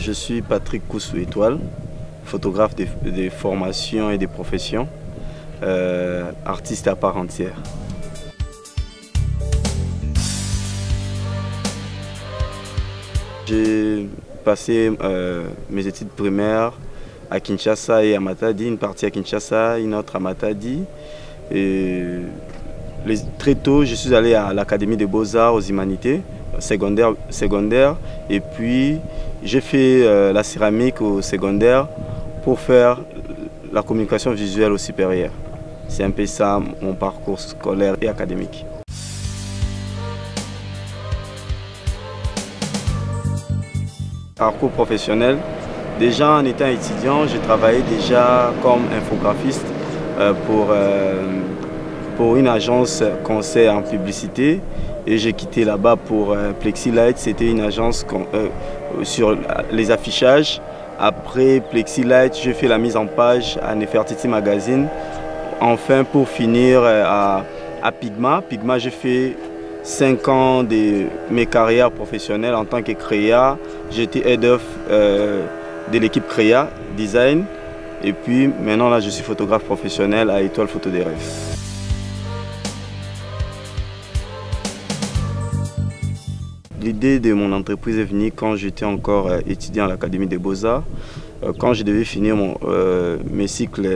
Je suis Patrick Koussou-Étoile, photographe des formations et des professions, artiste à part entière. J'ai passé mes études primaires à Kinshasa et à Matadi, une partie à Kinshasa, une autre à Matadi. Très tôt, je suis allé à l'Académie des Beaux-Arts aux Humanités, secondaire, et puis j'ai fait la céramique au secondaire pour faire la communication visuelle au supérieur. C'est un peu ça mon parcours scolaire et académique. Parcours professionnel, déjà en étant étudiant, je travaillais déjà comme infographiste pour une agence conseil en publicité et j'ai quitté là-bas pour Plexilight. C'était une agence sur les affichages. Après Plexilight, j'ai fait la mise en page à Nefertiti Magazine. Enfin, pour finir à Pigma. Pigma, j'ai fait 5 ans de mes carrières professionnelles en tant que créa. J'étais head-off de l'équipe créa, design. Et puis maintenant, là, je suis photographe professionnel à Étoile Photo des Rêves. L'idée de mon entreprise est venue quand j'étais encore étudiant à l'Académie des Beaux-Arts. Quand je devais finir mes cycles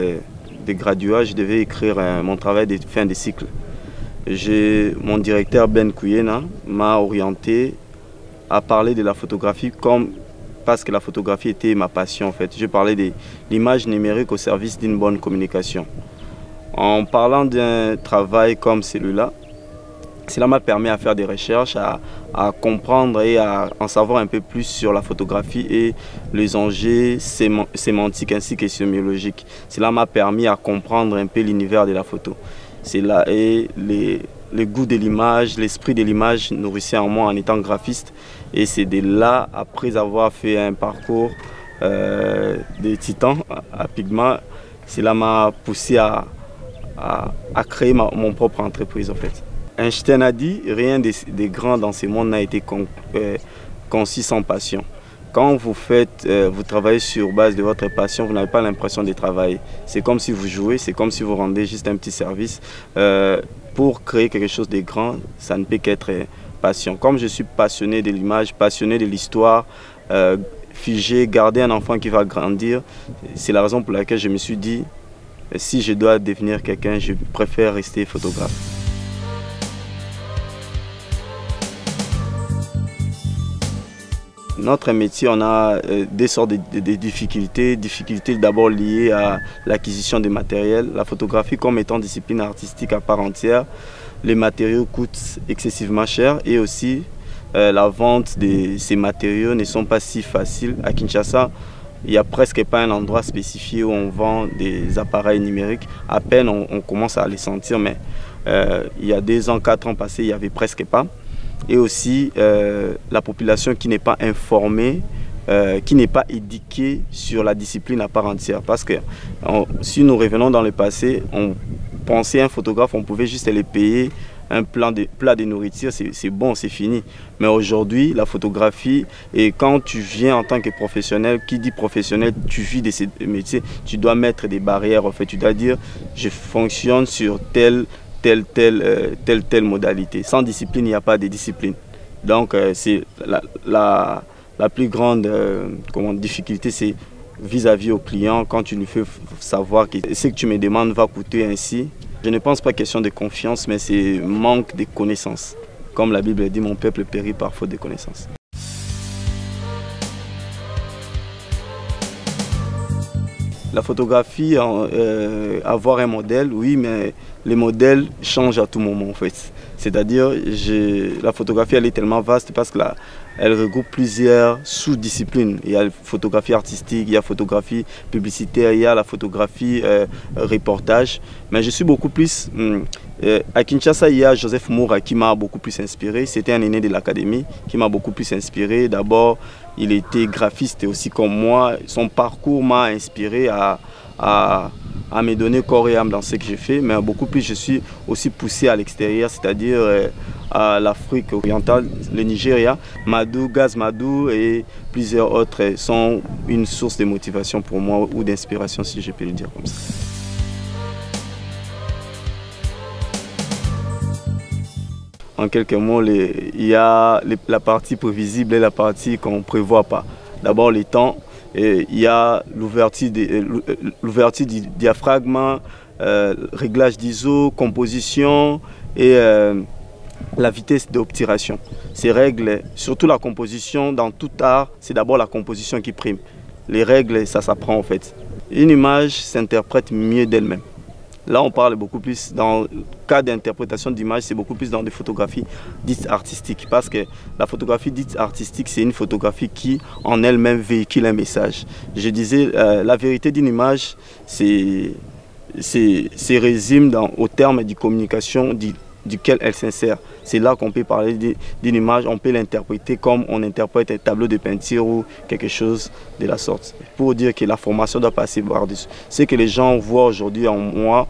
de graduat, je devais écrire mon travail de fin de cycle. Mon directeur Ben Kouyena m'a orienté à parler de la photographie parce que la photographie était ma passion en fait. Je parlais de l'image numérique au service d'une bonne communication. En parlant d'un travail comme celui-là, cela m'a permis à faire des recherches, à comprendre et à en savoir un peu plus sur la photographie et les enjeux sémantiques ainsi que sémiologiques. Cela m'a permis à comprendre un peu l'univers de la photo. C'est là et le goût de l'image, l'esprit de l'image nourrissait en moi en étant graphiste. Et c'est de là, après avoir fait un parcours de titan à Pigma, cela m'a poussé à créer mon propre entreprise en fait. Einstein a dit « Rien de grand dans ce monde n'a été conçu sans passion ». Quand vous travaillez sur base de votre passion, vous n'avez pas l'impression de travailler. C'est comme si vous jouez, c'est comme si vous rendez juste un petit service. Pour créer quelque chose de grand, ça ne peut qu'être passion. Comme je suis passionné de l'image, passionné de l'histoire, figé, garder un enfant qui va grandir, c'est la raison pour laquelle je me suis dit, si je dois devenir quelqu'un, je préfère rester photographe. Notre métier, on a des sortes de difficultés. Difficultés d'abord liées à l'acquisition des matériels. La photographie comme étant discipline artistique à part entière, les matériaux coûtent excessivement cher et aussi la vente de ces matériaux ne sont pas si faciles. À Kinshasa, il n'y a presque pas un endroit spécifié où on vend des appareils numériques. À peine on commence à les sentir, mais il y a 2 ans, 4 ans passés, il n'y avait presque pas. Et aussi la population qui n'est pas informée, qui n'est pas éduquée sur la discipline à part entière. Parce que si nous revenons dans le passé, on pensait un photographe, on pouvait juste les payer un plat de nourriture, c'est bon, c'est fini. Mais aujourd'hui, la photographie, et quand tu viens en tant que professionnel, qui dit professionnel, tu vis de ces métiers, tu dois mettre des barrières. En fait, tu dois dire, je fonctionne sur telle modalité. Sans discipline, il n'y a pas de discipline. Donc, c'est la plus grande difficulté, c'est vis-à-vis au client, quand tu lui fais savoir que ce que tu me demandes va coûter ainsi. Je ne pense pas question de confiance, mais c'est manque de connaissances. Comme la Bible dit, mon peuple périt par faute de connaissances. La photographie, avoir un modèle, oui, mais les modèles changent à tout moment en fait. C'est-à-dire, la photographie, elle est tellement vaste parce que elle regroupe plusieurs sous-disciplines. Il y a la photographie artistique, il y a la photographie publicitaire, il y a la photographie reportage. Mais je suis beaucoup plus... à Kinshasa, il y a Joseph Moura qui m'a beaucoup plus inspiré. C'était un aîné de l'académie qui m'a beaucoup plus inspiré. D'abord, il était graphiste aussi comme moi. Son parcours m'a inspiré à me donner corps et âme dans ce que j'ai fait. Mais beaucoup plus, je suis aussi poussé à l'extérieur, c'est-à-dire à l'Afrique orientale, le Nigeria. Madou, Gaz Madou et plusieurs autres sont une source de motivation pour moi ou d'inspiration, si je peux le dire comme ça. En quelques mots, il y a la partie prévisible et la partie qu'on ne prévoit pas. D'abord les temps, il y a l'ouverture du diaphragme, réglage d'ISO, composition et la vitesse d'obturation. Ces règles, surtout la composition, dans tout art, c'est d'abord la composition qui prime. Les règles, ça s'apprend en fait. Une image s'interprète mieux d'elle-même. Là, on parle beaucoup plus, dans le cas d'interprétation d'image, c'est beaucoup plus dans des photographies dites artistiques. Parce que la photographie dite artistique, c'est une photographie qui, en elle-même, véhicule un message. Je disais, la vérité d'une image, c'est résume au terme de communication duquel elle s'insère. C'est là qu'on peut parler d'une image, on peut l'interpréter comme on interprète un tableau de peinture ou quelque chose de la sorte. Pour dire que la formation doit passer par-dessus. Ce que les gens voient aujourd'hui en moi,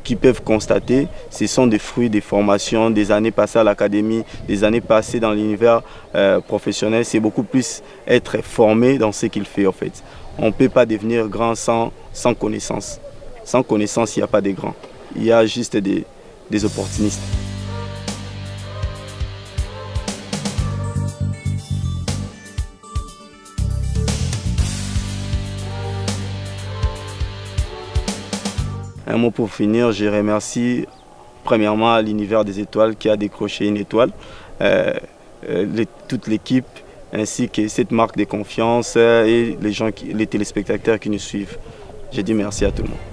qui peuvent constater, ce sont des fruits des formations, des années passées à l'académie, des années passées dans l'univers professionnel. C'est beaucoup plus être formé dans ce qu'il fait en fait. On ne peut pas devenir grand sans connaissance. Sans connaissance, il n'y a pas de grands. Il y a juste des opportunistes. Un mot pour finir, je remercie premièrement l'univers des étoiles qui a décroché une étoile, toute l'équipe ainsi que cette marque de confiance et les téléspectateurs qui nous suivent. Je dis merci à tout le monde.